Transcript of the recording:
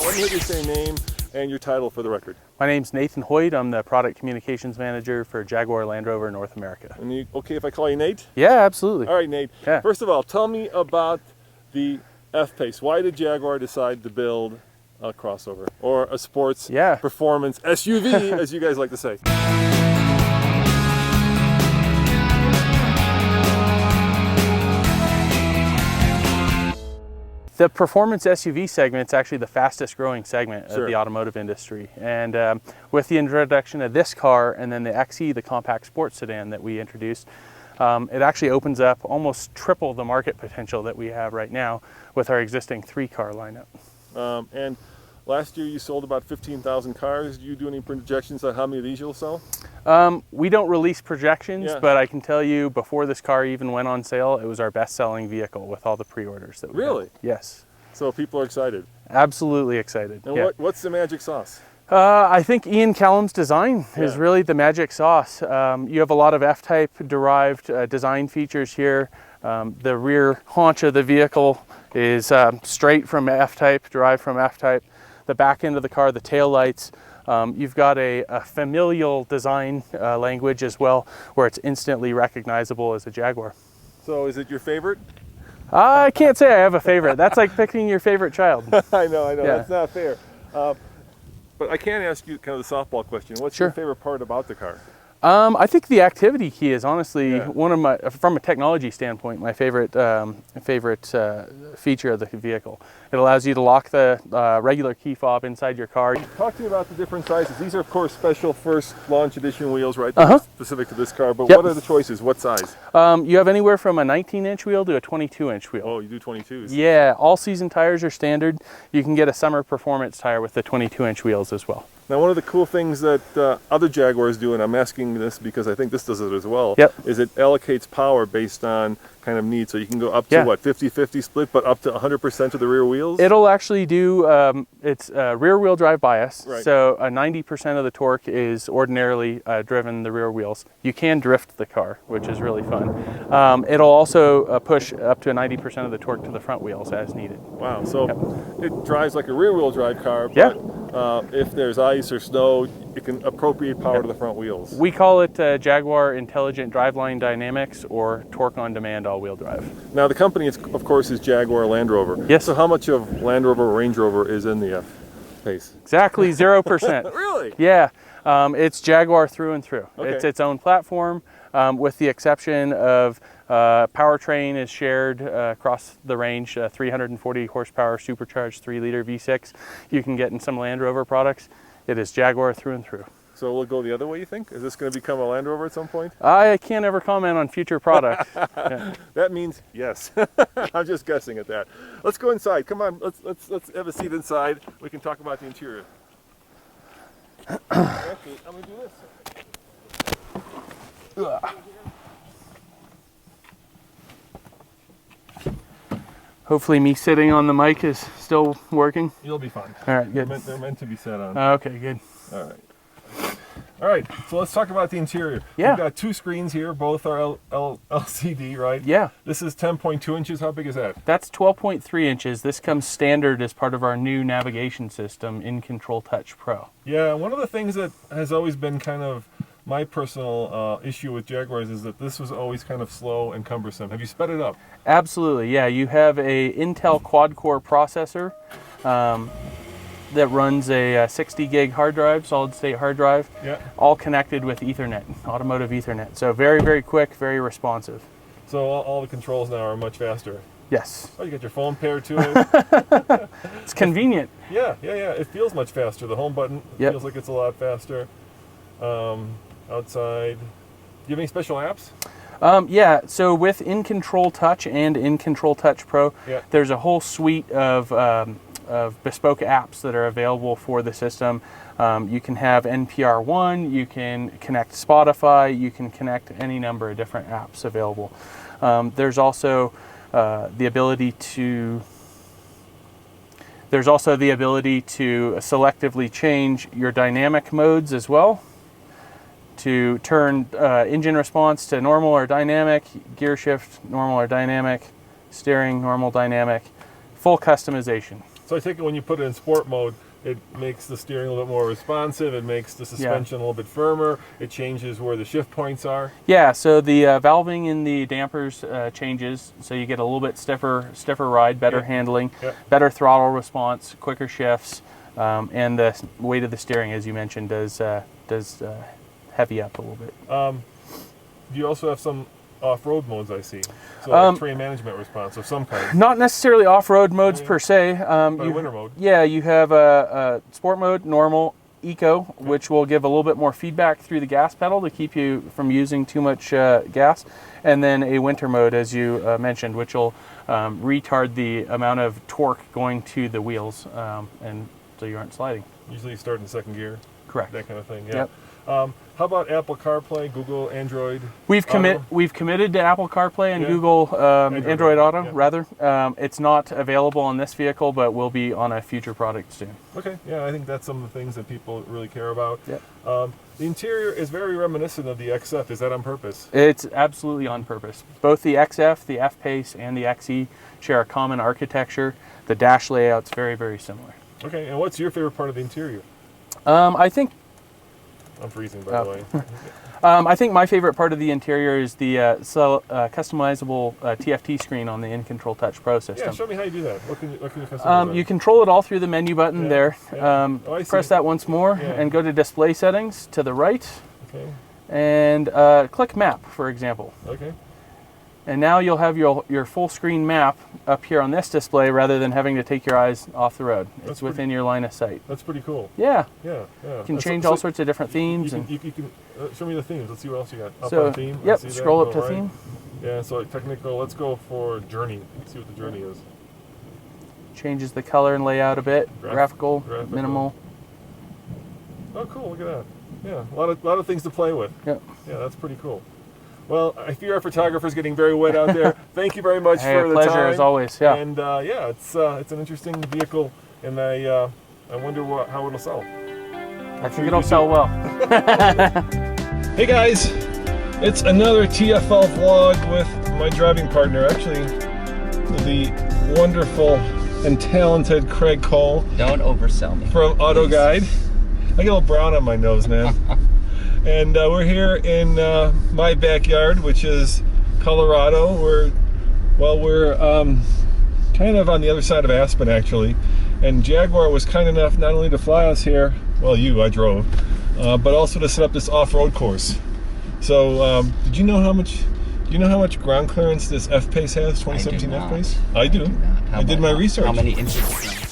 Let me have you say name and your title for the record. My name's Nathan Hoyt. I'm the Product Communications Manager for Jaguar Land Rover North America. And you okay if I call you Nate? Yeah, absolutely. All right, Nate. Yeah. First of all, tell me about the F-Pace. Why did Jaguar decide to build a crossover or a sports performance SUV, as you guys like to say? The performance SUV segment is actually the fastest growing segment of the automotive industry. And with the introduction of this car and then the XE, the compact sports sedan that we introduced, it actually opens up almost triple the market potential that we have right now with our existing 3-car lineup. And last year you sold about 15,000 cars. Do you do any projections on how many of these you'll sell? We don't release projections, but I can tell you before this car even went on sale, it was our best-selling vehicle with all the pre-orders that we had. Yes. So people are excited? Absolutely excited. And what's the magic sauce? I think Ian Callum's design is really the magic sauce. You have a lot of F-Type derived design features here. The rear haunch of the vehicle is straight from F-Type, derived from F-Type. The back end of the car, the tail lights, you've got a familial design language as well, where it's instantly recognizable as a Jaguar. So is it your favorite? I can't say I have a favorite. That's like picking your favorite child. I know, that's not fair. But I can ask you kind of the softball question. What's your favorite part about the car? I think the activity key is honestly one of my, from a technology standpoint, my favorite feature of the vehicle. It allows you to lock the regular key fob inside your car. Talk to me about the different sizes. These are, of course, special first launch edition wheels, right? Specific to this car. But what are the choices? What size? You have anywhere from a 19-inch wheel to a 22-inch wheel. Oh, you do 22s? Yeah, all-season tires are standard. You can get a summer performance tire with the 22-inch wheels as well. Now, one of the cool things that other Jaguars do, and I'm asking this because I think this does it as well, is it allocates power based on kind of need. So you can go up to what, 50-50 split, but up to 100% of the rear wheels? It'll actually do, it's rear wheel drive bias. So 90% of the torque is ordinarily driven the rear wheels. You can drift the car, which is really fun. It'll also push up to 90% of the torque to the front wheels as needed. Wow, so it drives like a rear wheel drive car, but if there's ice or snow, it can appropriate power to the front wheels. We call it Jaguar Intelligent Driveline Dynamics, or Torque on Demand all-wheel drive. Now the company, of course, is Jaguar Land Rover. Yes. So how much of Land Rover or Range Rover is in the F-Pace? Exactly 0%. Really? Yeah. It's Jaguar through and through. It's its own platform, with the exception of powertrain is shared across the range, 340 horsepower supercharged 3-liter V6 you can get in some Land Rover products. It is Jaguar through and through. So will it go the other way, you think? Is this going to become a Land Rover at some point? I can't ever comment on future products. That means yes. I'm just guessing at that. Let's go inside. Come on, let's have a seat inside. We can talk about the interior. Actually, I'm going to do this. Hopefully me sitting on the mic is still working. You'll be fine. All right, good. They're meant to be set on. Okay, good. All right. All right, so let's talk about the interior. Yeah. We've got 2 screens here, both are LCD, right? Yeah. This is 10.2 inches. How big is that? That's 12.3 inches. This comes standard as part of our new navigation system, InControl Touch Pro. Yeah, one of the things that has always been kind of my personal issue with Jaguars is that this was always kind of slow and cumbersome. Have you sped it up? Absolutely, yeah. You have a Intel quad-core processor that runs a 60 gig hard drive, solid state hard drive, all connected with Ethernet, automotive Ethernet. So very, very quick, very responsive. So all the controls now are much faster. Yes. Oh, you got your phone paired to it. It's convenient. Yeah. It feels much faster. The home button feels like it's a lot faster. Outside. Do you have any special apps? Yeah, so with InControl Touch and InControl Touch Pro, there's a whole suite of bespoke apps that are available for the system. You can have NPR One, you can connect Spotify, you can connect any number of different apps available. There's also the ability to selectively change your dynamic modes as well, to turn engine response to normal or dynamic, gear shift normal or dynamic, steering normal, dynamic, full customization. So I take it when you put it in sport mode, it makes the steering a little bit more responsive. It makes the suspension a little bit firmer. It changes where the shift points are. Yeah, so the valving in the dampers changes, so you get a little bit stiffer ride, better handling, better throttle response, quicker shifts, and the weight of the steering, as you mentioned, does heavy up a little bit. You also have some off-road modes, I see. So like terrain management response of some kind. Not necessarily off-road modes per se. Winter mode. Yeah, you have a sport mode, normal, eco, which will give a little bit more feedback through the gas pedal to keep you from using too much gas. And then a winter mode, as you mentioned, which will retard the amount of torque going to the wheels, and so you aren't sliding. Usually you start in second gear. Correct. That kind of thing, yeah. Yep. How about Apple CarPlay, Google, Android? We've committed to Apple CarPlay and Google Android Auto, rather. It's not available on this vehicle, but will be on a future product soon. Okay, yeah, I think that's some of the things that people really care about. Yep. The interior is very reminiscent of the XF. Is that on purpose? It's absolutely on purpose. Both the XF, the F-Pace, and the XE share a common architecture. The dash layout's very, very similar. Okay, and what's your favorite part of the interior? I think I'm freezing, by the way. I think my favorite part of the interior is the customizable TFT screen on the In-Control Touch Pro system. Yeah, show me how you do that. What can you customize? You control it all through the menu button there. Press that once more and go to Display Settings to the right. Okay. And click Map, for example. Okay. And now you'll have your full screen map up here on this display rather than having to take your eyes off the road. It's within your line of sight. That's pretty cool. Yeah. Yeah. You can change all sorts of different themes. You can show me the themes. Let's see what else you got. So, on theme. yep, scroll up to theme. Yeah, so technical, let's go for journey. Let's see what the journey is. Changes the color and layout a bit. Graphical, minimal. Oh, cool, look at that. Yeah, a lot of things to play with. Yep. Yeah, that's pretty cool. Well, I fear our photographer's getting very wet out there. Thank you very much for the time. Pleasure as always. Yeah. And it's an interesting vehicle, and I wonder how it'll sell. I think it'll sell well. Hey guys, it's another TFL vlog with my driving partner, actually the wonderful and talented Craig Cole. Don't oversell me. From Auto Guide. I get a little brown on my nose, man. And we're here in my backyard, which is Colorado. We're kind of on the other side of Aspen, actually. And Jaguar was kind enough not only to fly us here, well, I drove, but also to set up this off-road course. So, do you know how much ground clearance this F-Pace has? 2017 F-Pace? I do. I did my research. How many inches?